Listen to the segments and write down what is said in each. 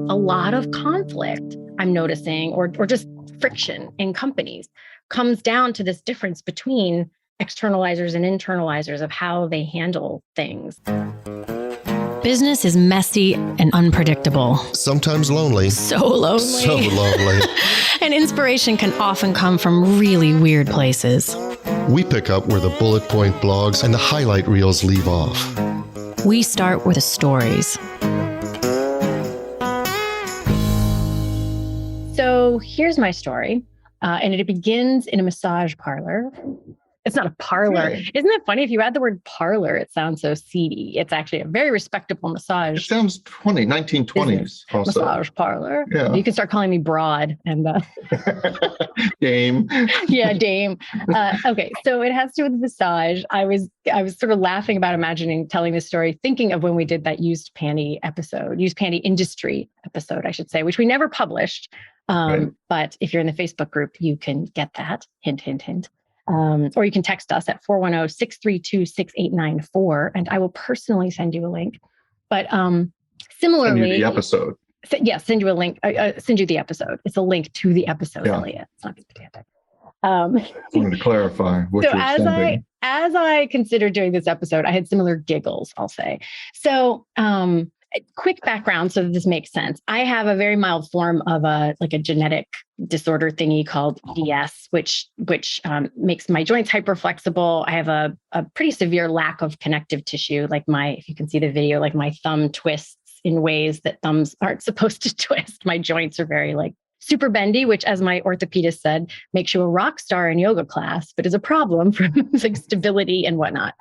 a lot of conflict I'm noticing, or just friction in companies, comes down to this difference between externalizers and internalizers of how they handle things. Business is messy and unpredictable. Sometimes lonely. So lonely. So lonely. And inspiration can often come from really weird places. We pick up where the bullet point blogs and the highlight reels leave off. We start with the stories. So here's my story, and it begins in a massage parlor. It's not a parlor. Right. Isn't it funny? If you add the word parlor, it sounds so seedy. It's actually a very respectable massage. It sounds 1920s also. Massage parlor. Yeah. You can start calling me broad and Dame. yeah, dame. Okay, so it has to do with massage. I was sort of laughing about telling this story, thinking of when we did that used panty industry episode, I should say, which we never published. Right. But if you're in the Facebook group, you can get that. Hint, hint, hint. Or you can text us at 410-632-6894, and I will personally send you a link. But similarly, Send you the episode. Send you a link. Send you the episode. It's a link to the episode, Yeah. Elliot. It's not pedantic. I wanted to clarify what So you're sending. as I considered doing this episode, I had similar giggles, I'll say. So quick background so that this makes sense. I have a very mild form of a genetic disorder thingy called EDS, which makes my joints hyperflexible. I have a pretty severe lack of connective tissue. If you can see the video, like my thumb twists in ways that thumbs aren't supposed to twist. My joints are very super bendy, which, as my orthopedist said, makes you a rock star in yoga class, but is a problem for stability and whatnot.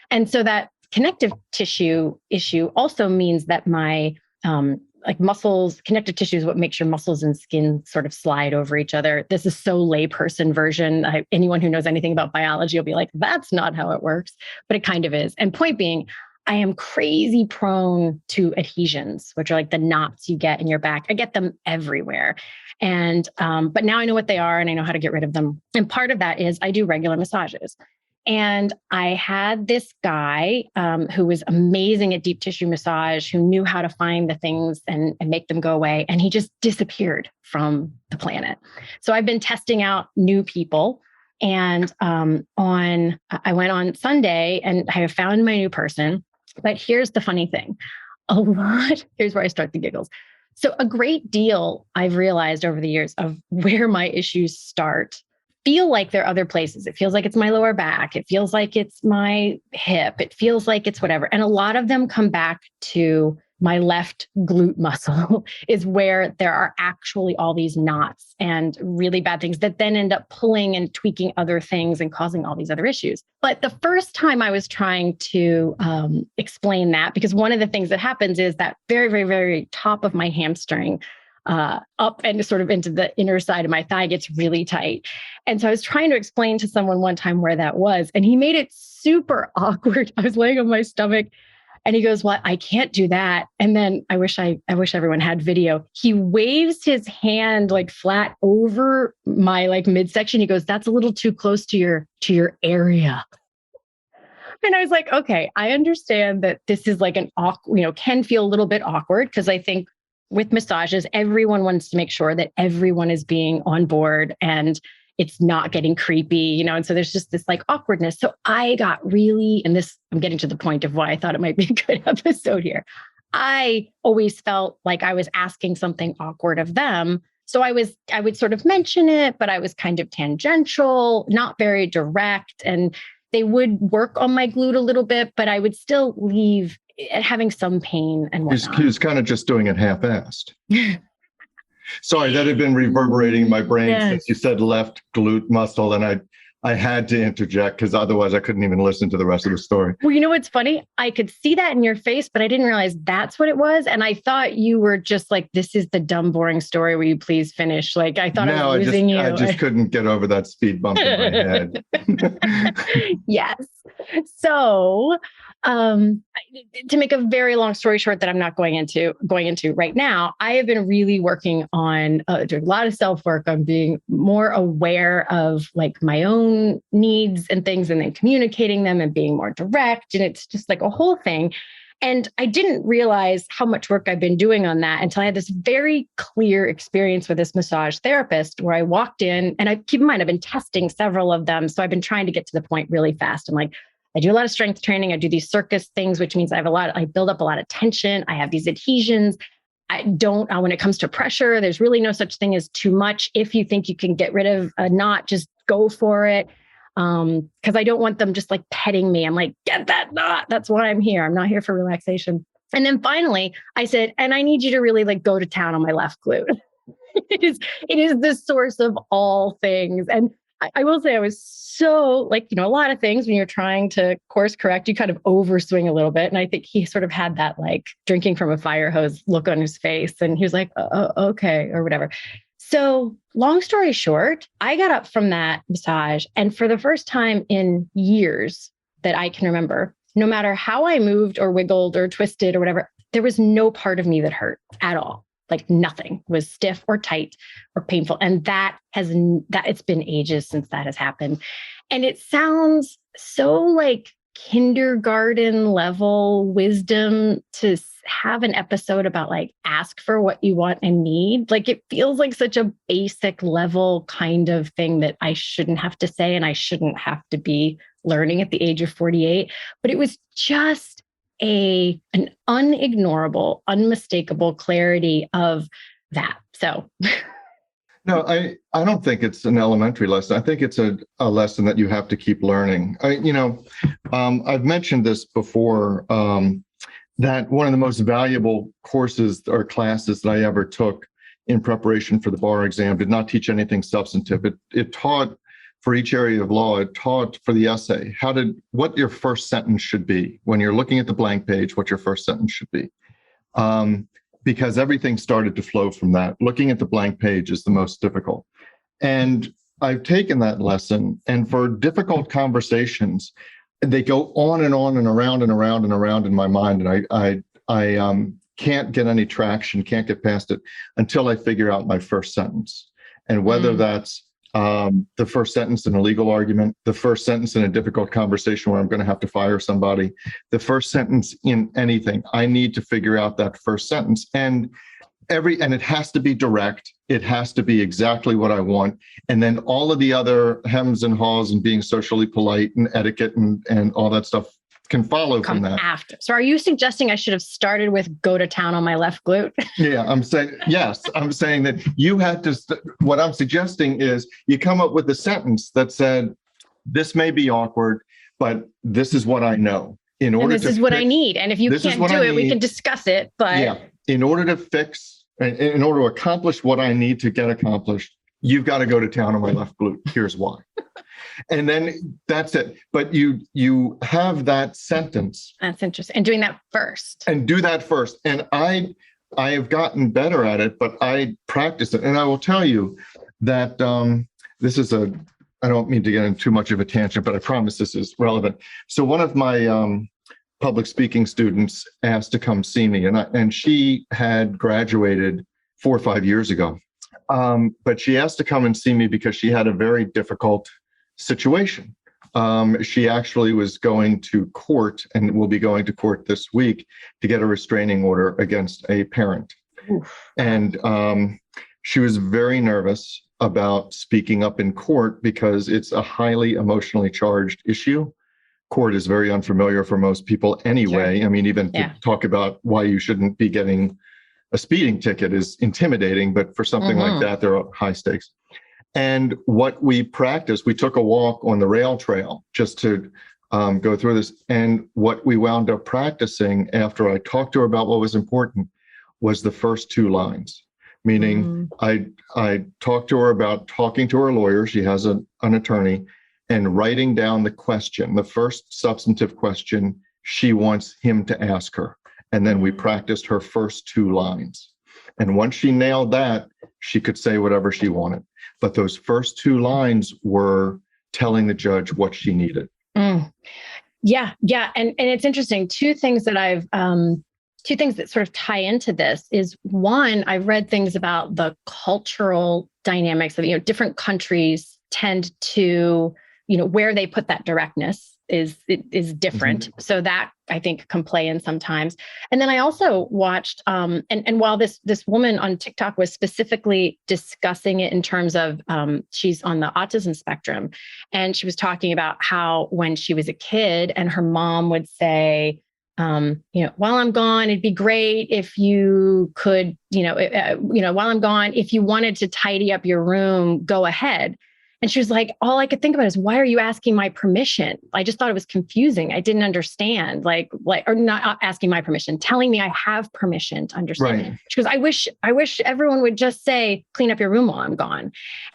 And so that connective tissue issue also means that my muscles, connective tissue is what makes your muscles and skin sort of slide over each other. This is so layperson version. Anyone who knows anything about biology will be like, that's not how it works, but it kind of is. And point being, I am crazy prone to adhesions, which are the knots you get in your back. I get them everywhere. And, but now I know what they are and I know how to get rid of them. And part of that is I do regular massages. And I had this guy who was amazing at deep tissue massage, who knew how to find the things and make them go away. And he just disappeared from the planet. So I've been testing out new people. And I went on Sunday and I have found my new person. But here's the funny thing. Here's where I start the giggles. So a great deal I've realized over the years of where my issues start feel like there are other places. It feels like it's my lower back. It feels like it's my hip. It feels like it's whatever. And a lot of them come back to my left glute muscle is where there are actually all these knots and really bad things that then end up pulling and tweaking other things and causing all these other issues. But the first time I was trying to explain that, because one of the things that happens is that very, very, very top of my hamstring up and sort of into the inner side of my thigh gets really tight. And so I was trying to explain to someone one time where that was, and he made it super awkward. I was laying on my stomach and he goes, well, I can't do that. And then I wish everyone had video. He waves his hand flat over my midsection. He goes, that's a little too close to your area. And I was like, okay, I understand that this is an awkward, can feel a little bit awkward, because I think with massages, everyone wants to make sure that everyone is being on board and it's not getting creepy, and so there's just this awkwardness. So I got really, and this, I'm getting to the point of why I thought it might be a good episode here. I always felt like I was asking something awkward of them. So I would sort of mention it, but I was kind of tangential, not very direct. And they would work on my glute a little bit, but I would still leave having some pain and whatnot. He was kind of just doing it half-assed. Sorry, that had been reverberating in my brain since you said left glute muscle, and I had to interject because otherwise I couldn't even listen to the rest of the story. Well, you know what's funny? I could see that in your face, but I didn't realize that's what it was. And I thought you were just this is the dumb, boring story. Will you please finish? I thought I was losing you. I just couldn't get over that speed bump in my head. Yes. So to make a very long story short that I'm not going into right now, I have been really working on doing a lot of self-work on being more aware of my own needs and things, and then communicating them and being more direct. And it's just a whole thing. And I didn't realize how much work I've been doing on that until I had this very clear experience with this massage therapist where I walked in, and I keep in mind, I've been testing several of them. So I've been trying to get to the point really fast. I'm like, I do a lot of strength training. I do these circus things, which means I build up a lot of tension. I have these adhesions. When it comes to pressure, there's really no such thing as too much. If you think you can get rid of a knot, just go for it. Because I don't want them just like petting me. I'm like, get that knot. That's why I'm here. I'm not here for relaxation. And then finally I said, and I need you to really like go to town on my left glute. It is the source of all things. And I will say I was so like, a lot of things when you're trying to course correct, you kind of overswing a little bit. And I think he sort of had that like drinking from a fire hose look on his face. And he was like, okay, or whatever. So long story short, I got up from that massage, and for the first time in years that I can remember, no matter how I moved or wiggled or twisted or whatever, there was no part of me that hurt at all. Like nothing was stiff or tight or painful. And it's been ages since that has happened. And it sounds so like kindergarten level wisdom to have an episode about like ask for what you want and need. Like it feels like such a basic level kind of thing that I shouldn't have to say and I shouldn't have to be learning at the age of 48. But it was just an unignorable, unmistakable clarity of that. So no, I don't think it's an elementary lesson. I think it's a lesson that you have to keep learning. I've mentioned this before, that one of the most valuable courses or classes that I ever took in preparation for the bar exam did not teach anything substantive. It taught for each area of law, it taught for the essay, what your first sentence should be. When you're looking at the blank page, what your first sentence should be. Because everything started to flow from that. Looking at the blank page is the most difficult. And I've taken that lesson, and for difficult conversations, they go on and on and around and around and around in my mind. And I can't get any traction, can't get past it until I figure out my first sentence. And whether that's the first sentence in a legal argument, the first sentence in a difficult conversation where I'm going to have to fire somebody, the first sentence in anything, I need to figure out that first sentence. And it has to be direct. It has to be exactly what I want. And then all of the other hems and haws and being socially polite and etiquette and all that stuff can follow from that. After. So are you suggesting I should have started with go to town on my left glute? Yeah, I'm saying, yes, I'm saying that you had to, what I'm suggesting is you come up with a sentence that said, this may be awkward, but this is what I know. This is what I need. And if you can't do it, we can discuss it. But yeah, in order to accomplish what I need to get accomplished, you've got to go to town on my left glute. Here's why. And then that's it. But you have that sentence. That's interesting. And doing that first. And do that first. And I have gotten better at it, but I practice it. And I will tell you that I don't mean to get into too much of a tangent, but I promise this is relevant. So one of my public speaking students asked to come see me, and she had graduated 4 or 5 years ago. But she asked to come and see me because she had a very difficult situation. She actually was going to court and will be going to court this week to get a restraining order against a parent. Oof. And she was very nervous about speaking up in court because it's a highly emotionally charged issue. Court is very unfamiliar for most people anyway. Sure. I mean, even to talk about why you shouldn't be getting a speeding ticket is intimidating, but for something like that, there are high stakes. And what we practiced, we took a walk on the rail trail just to go through this. And what we wound up practicing after I talked to her about what was important was the first 2 lines. Meaning I talked to her about talking to her lawyer. She has an attorney, and writing down the question, the first substantive question she wants him to ask her. And then we practiced her first 2 lines. And once she nailed that, she could say whatever she wanted. But those first 2 lines were telling the judge what she needed. Yeah. And it's interesting. 2 things that 2 things that sort of tie into this is, one, I've read things about the cultural dynamics of, different countries tend to, where they put that directness is different. So that I think can play in sometimes. And then I also watched, and while this woman on TikTok was specifically discussing it in terms of she's on the autism spectrum, and she was talking about how when she was a kid and her mom would say, while I'm gone, it'd be great if you could, while I'm gone, if you wanted to tidy up your room, go ahead. And she was like, all I could think about is, why are you asking my permission? I just thought it was confusing. I didn't understand, or not asking my permission, telling me I have permission to understand. Right. She goes, I wish everyone would just say, clean up your room while I'm gone.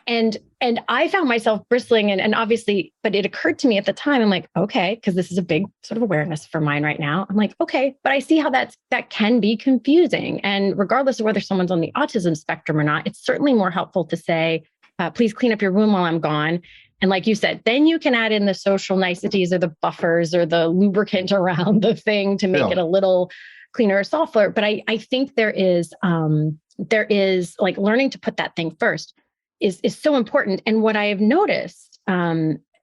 And I found myself bristling and obviously, but it occurred to me at the time, I'm like, okay, because this is a big sort of awareness for mine right now. I'm like, okay, but I see how that can be confusing. And regardless of whether someone's on the autism spectrum or not, it's certainly more helpful to say, please clean up your room while I'm gone. And like you said, then you can add in the social niceties or the buffers or the lubricant around the thing to make it a little cleaner or softer. But I think there is like learning to put that thing first is so important. And what I have noticed,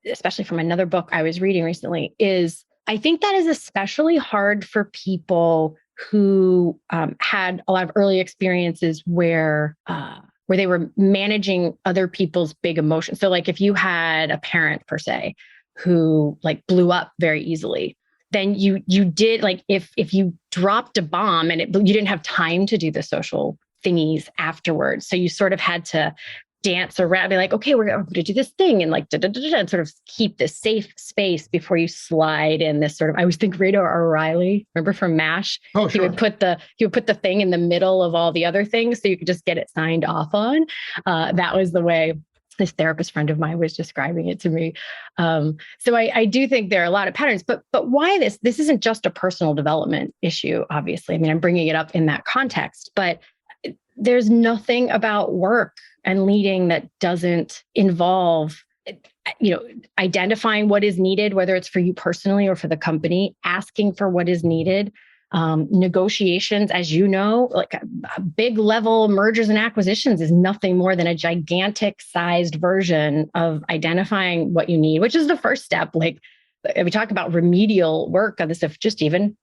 especially from another book I was reading recently, is I think that is especially hard for people who had a lot of early experiences where they were managing other people's big emotions. So like if you had a parent per se, who like blew up very easily, then you did like, if you dropped a bomb and you didn't have time to do the social thingies afterwards. So you sort of had to dance around, be like, okay, we're going to do this thing and like, and sort of keep this safe space before you slide in this sort of, I always think Rita O'Reilly, remember from MASH? Oh, sure. He would put the thing in the middle of all the other things so you could just get it signed off on. That was the way this therapist friend of mine was describing it to me. So I do think there are a lot of patterns, but why this isn't just a personal development issue, obviously. I mean, I'm bringing it up in that context, but there's nothing about work and leading that doesn't involve, identifying what is needed, whether it's for you personally or for the company, asking for what is needed, negotiations, as you know, like a big level mergers and acquisitions is nothing more than a gigantic sized version of identifying what you need, which is the first step. Like we talk about remedial work on this stuff, just even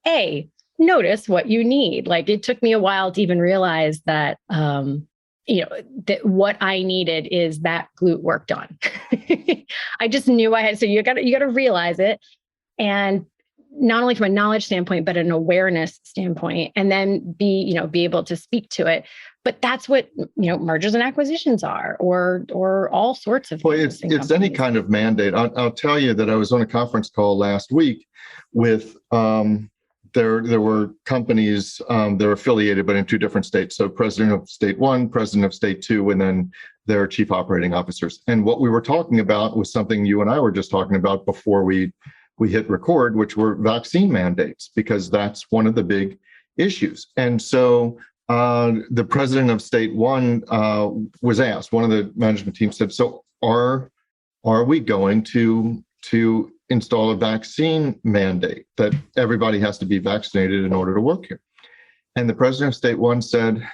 notice what you need. Like it took me a while to even realize that, that what I needed is that glute work done. I just knew I had, so you got to realize it. And not only from a knowledge standpoint, but an awareness standpoint, and then be able to speak to it. But that's what, mergers and acquisitions are, or all sorts of things. Well, it's any kind of mandate. I'll tell you that I was on a conference call last week with, there were companies that are affiliated, but in two different states. So president of state one, president of state two, and then their chief operating officers. And what we were talking about was something you and I were just talking about before we hit record, which were vaccine mandates, because that's one of the big issues. And so the president of state one was asked, one of the management team said, so are we going to install a vaccine mandate that everybody has to be vaccinated in order to work here? And the president of state one said,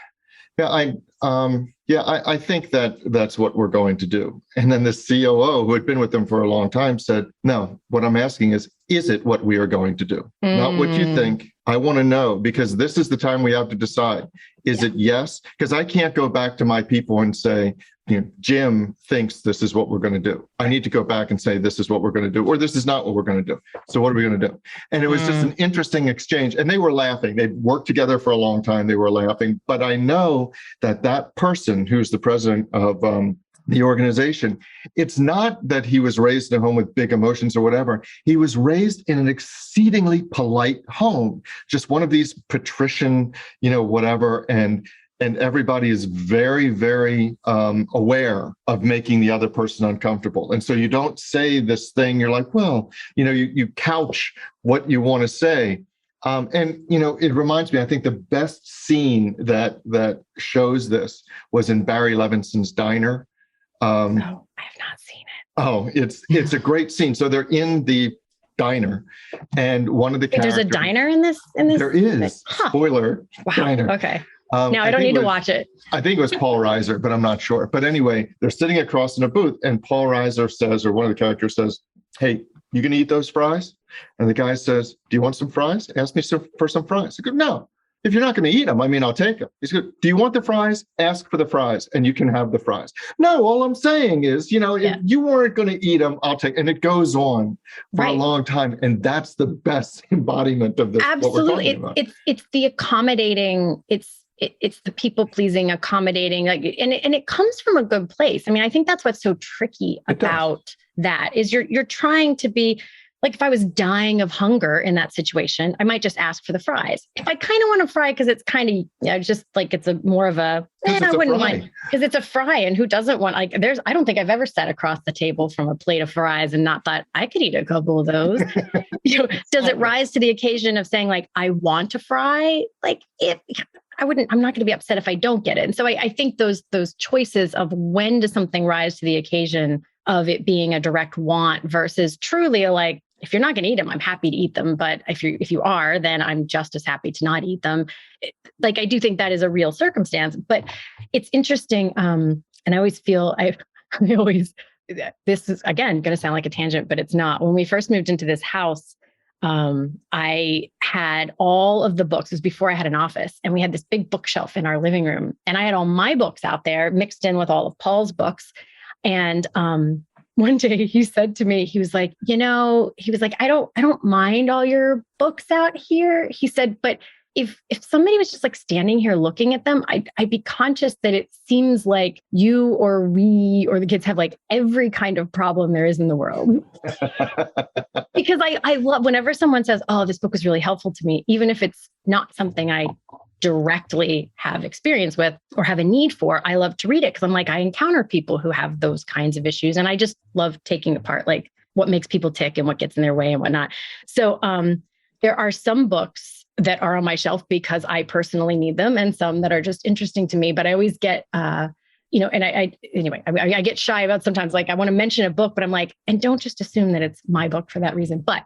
I think that's what we're going to do. And then the COO, who had been with them for a long time, said, no, what I'm asking is it what we are going to do? Not what you think. I want to know, because this is the time we have to decide. Is it yes? Because I can't go back to my people and say, Jim thinks this is what we're going to do. I need to go back and say, this is what we're going to do, or this is not what we're going to do. So what are we going to do? And it was just an interesting exchange. And they were laughing. They'd worked together for a long time. They were laughing. But I know that person who's the president of the organization, it's not that he was raised in a home with big emotions or whatever. He was raised in an exceedingly polite home, just one of these patrician, whatever. And everybody is very, very aware of making the other person uncomfortable. And so you don't say this thing, you're like, well, you couch what you want to say. It reminds me, I think the best scene that shows this was in Barry Levinson's Diner. I have not seen it. Oh, it's a great scene. So they're in the diner, and one of the characters. There's a diner in this. There is. Huh. Spoiler. Wow. Diner. Okay. Now I don't need to watch it. I think it was Paul Reiser, but I'm not sure. But anyway, they're sitting across in a booth, and Paul Reiser says, or one of the characters says, "Hey, You gonna eat those fries? And the guy says, do you want some fries? Ask me for some fries. I go, no. If you're not going to eat them, I mean, I'll take them. He said, do you want the fries? Ask for the fries and you can have the fries. No, all I'm saying is, if you weren't going to eat them, I'll take, and it goes on for a long time. And that's the best embodiment of this. Absolutely. It's the accommodating, it's the people pleasing, accommodating, and it comes from a good place. I mean, I think that's what's so tricky about that is you're trying to be, like, if I was dying of hunger in that situation, I might just ask for the fries. If I kind of want a fry because it's kind of, just like it's a more of a, I wouldn't mind because it's a fry, and who doesn't want, I don't think I've ever sat across the table from a plate of fries and not thought I could eat a couple of those. Does it rise to the occasion of saying like, I want a fry? Like I'm not going to be upset if I don't get it. And so I think those choices of when does something rise to the occasion of it being a direct want versus truly like, if you're not going to eat them, I'm happy to eat them. But if you are, then I'm just as happy to not eat them. Like, I do think that is a real circumstance, but it's interesting. And I always feel this is again, going to sound like a tangent, but it's not. When we first moved into this house, I had all of the books. It was before I had an office, and we had this big bookshelf in our living room, and I had all my books out there mixed in with all of Paul's books. And, one day he said to me, he was like, I don't mind all your books out here. He said, but if somebody was just like standing here looking at them, I'd be conscious that it seems like you or we or the kids have like every kind of problem there is in the world. Because I love whenever someone says, oh, this book was really helpful to me, even if it's not something I directly have experience with or have a need for, I love to read it because I'm like, I encounter people who have those kinds of issues. And I just love taking apart like what makes people tick and what gets in their way and whatnot. So there are some books that are on my shelf because I personally need them, and some that are just interesting to me. But I always get, and I get shy about sometimes, like I want to mention a book, but I'm like, and don't just assume that it's my book for that reason. But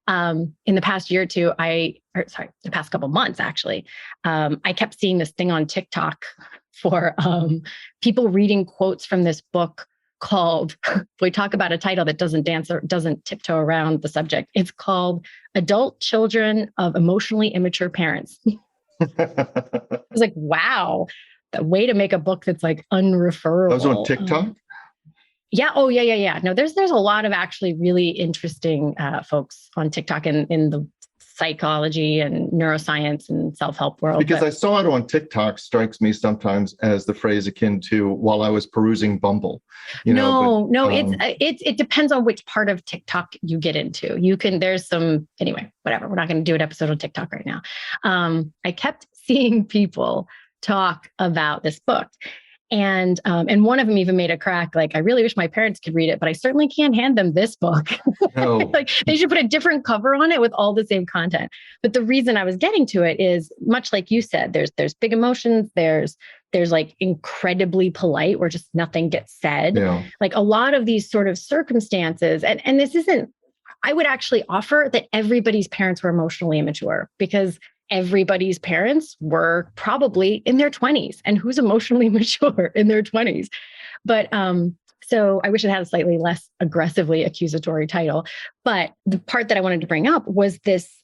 in the past year or two, the past couple of months, actually, I kept seeing this thing on TikTok for people reading quotes from this book called, we talk about a title that doesn't dance or doesn't tiptoe around the subject. It's called Adult Children of Emotionally Immature Parents. I was like, wow, the way to make a book that's like unreferable. That was on TikTok? Yeah. Oh, yeah. No, there's a lot of actually really interesting folks on TikTok in the psychology and neuroscience and self-help world. Because I saw it on TikTok strikes me sometimes as the phrase akin to while I was perusing Bumble. It depends on which part of TikTok you get into. There's some, anyway, whatever. We're not going to do an episode on TikTok right now. I kept seeing people talk about this book. And one of them even made a crack, like, I really wish my parents could read it, but I certainly can't hand them this book. No. Like, they should put a different cover on it with all the same content. But the reason I was getting to it is much like you said, there's big emotions, there's like incredibly polite where just nothing gets said. Yeah. Like a lot of these sort of circumstances, and this isn't, I would actually offer that everybody's parents were emotionally immature, because everybody's parents were probably in their 20s, and who's emotionally mature in their 20s. But so I wish it had a slightly less aggressively accusatory title. But the part that I wanted to bring up was this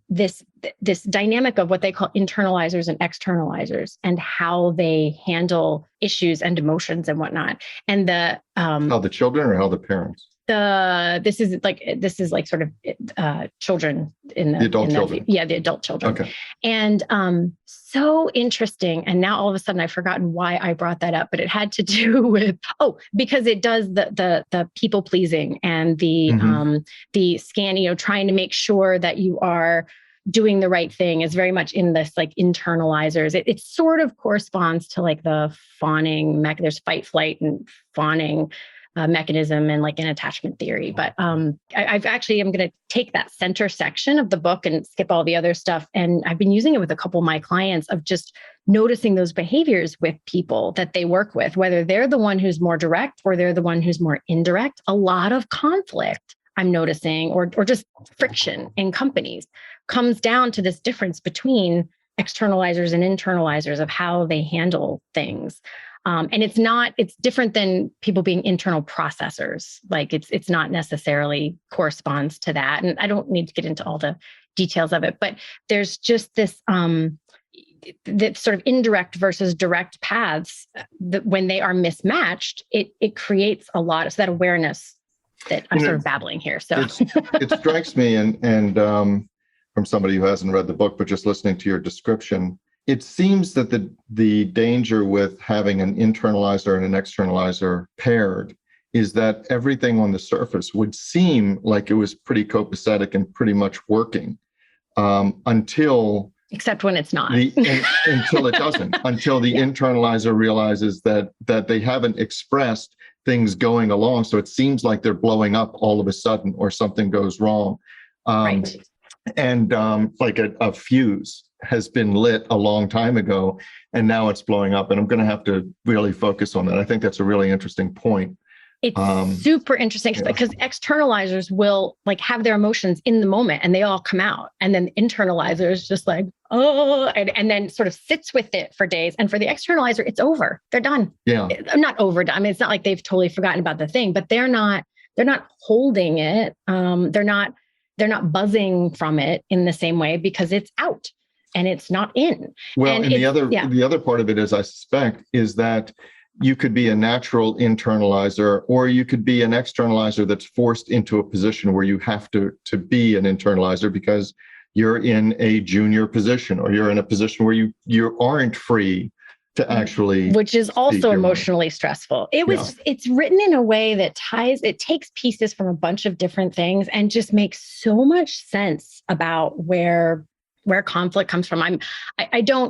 this dynamic of what they call internalizers and externalizers, and how they handle issues and emotions and whatnot. And how the children or how the parents? This is like sort of children in the adult children. The adult children. Okay. And so interesting. And now all of a sudden I've forgotten why I brought that up, but it had to do with, because it does the people pleasing and the scan, trying to make sure that you are doing the right thing is very much in this like internalizers. It sort of corresponds to like the fawning there's fight, flight, and fawning mechanism and like an attachment theory. But I'm going to take that center section of the book and skip all the other stuff. And I've been using it with a couple of my clients of just noticing those behaviors with people that they work with, whether they're the one who's more direct or they're the one who's more indirect. A lot of conflict I'm noticing, or just friction in companies, comes down to this difference between externalizers and internalizers of how they handle things. And it's different than people being internal processors. Like it's not necessarily corresponds to that. And I don't need to get into all the details of it, but there's just this, the sort of indirect versus direct paths that when they are mismatched, it creates a lot of that awareness that I'm sort of babbling here. So it strikes me, and from somebody who hasn't read the book, but just listening to your description, it seems that the danger with having an internalizer and an externalizer paired is that everything on the surface would seem like it was pretty copacetic and pretty much working until... Except when it's not. Until it doesn't. Until the internalizer realizes that they haven't expressed things going along. So it seems like they're blowing up all of a sudden or something goes wrong. Right. And like a fuse has been lit a long time ago and now it's blowing up. And I'm going to have to really focus on that. I think that's a really interesting point. It's super interesting because externalizers will like have their emotions in the moment and they all come out. And then internalizers just like, and then sort of sits with it for days. And for the externalizer, it's over. They're done. Yeah. I'm not overdone. I mean, it's not like they've totally forgotten about the thing, but they're not holding it. They're not buzzing from it in the same way because it's out and it's not in. Well, and the other part of it, as I suspect, is that you could be a natural internalizer, or you could be an externalizer that's forced into a position where you have to be an internalizer because you're in a junior position, or you're in a position where you aren't free to actually, which is also emotionally stressful. It's written in a way that it takes pieces from a bunch of different things and just makes so much sense about where conflict comes from. I'm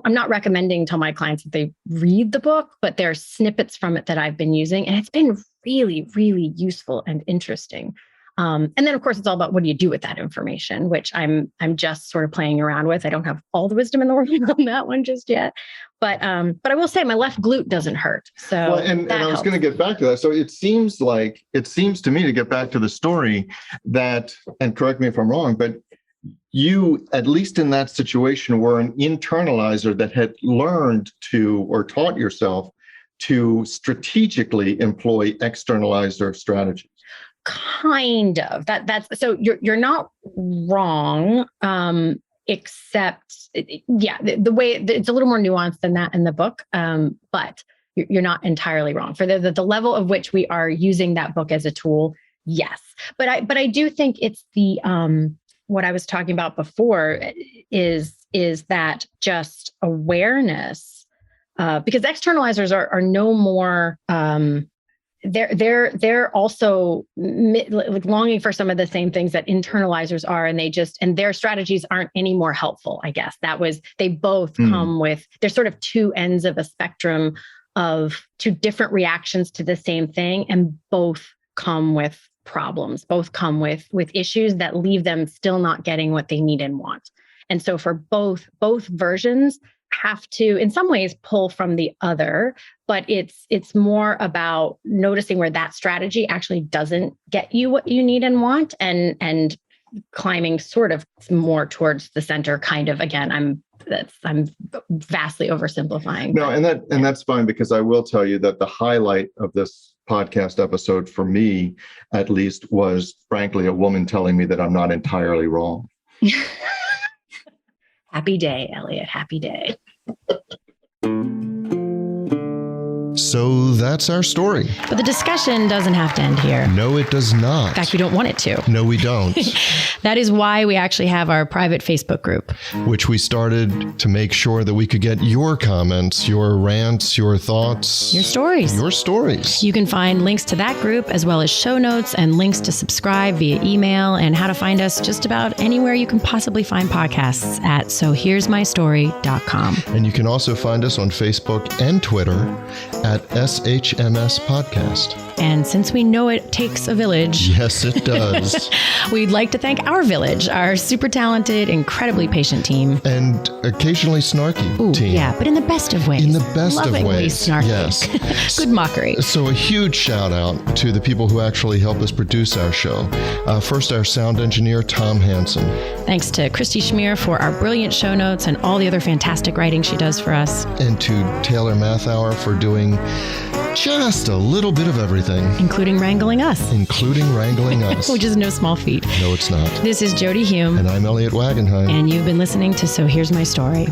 not recommending to my clients that they read the book, but there are snippets from it that I've been using, and it's been really, really useful and interesting. And then of course it's all about what do you do with that information, which I'm just sort of playing around with. I don't have all the wisdom in the world on that one just yet, but I will say my left glute doesn't hurt. So and I was going to get back to that. So it seems to me, to get back to the story, that, and correct me if I'm wrong, but you, at least in that situation, were an internalizer that had learned to, or taught yourself to strategically employ externalizer strategies. Kind of. That's so you're not wrong. Except, the way it's a little more nuanced than that in the book. But you're not entirely wrong for the level of which we are using that book as a tool. Yes, but I do think it's the what I was talking about before is that just awareness, because externalizers are no more, they're also like longing for some of the same things that internalizers are, and their strategies aren't any more helpful. I guess they both come with, they're sort of two ends of a spectrum of two different reactions to the same thing, and both come with problems, both come with issues that leave them still not getting what they need and want. And so for both versions have to, in some ways, pull from the other, but it's more about noticing where that strategy actually doesn't get you what you need and want, and climbing sort of more towards the center, kind of. Again, I'm vastly oversimplifying. No, and that's fine, because I will tell you that the highlight of this podcast episode for me, at least, was frankly a woman telling me that I'm not entirely wrong. Happy day, Elliot. Happy day. So that's our story. But the discussion doesn't have to end here. No, it does not. In fact, we don't want it to. No, we don't. That is why we actually have our private Facebook group, which we started to make sure that we could get your comments, your rants, your thoughts, your stories. You can find links to that group, as well as show notes and links to subscribe via email, and how to find us just about anywhere you can possibly find podcasts at sohere'smystory.com. And you can also find us on Facebook and Twitter at SHMS Podcast. And since we know it takes a village. Yes, it does. We'd like to thank our village, our super talented, incredibly patient team. And occasionally snarky team. Yeah, but in the best of ways. In the best of ways. Snarky. Yes. Good mockery. So a huge shout out to the people who actually help us produce our show. First, our sound engineer, Tom Hansen. Thanks to Christy Schmier for our brilliant show notes and all the other fantastic writing she does for us. And to Taylor Mathauer for doing just a little bit of everything. Including wrangling us. Which is no small feat. No, it's not. This is Jody Hume. And I'm Elliot Wagenheim. And you've been listening to So Here's My Story.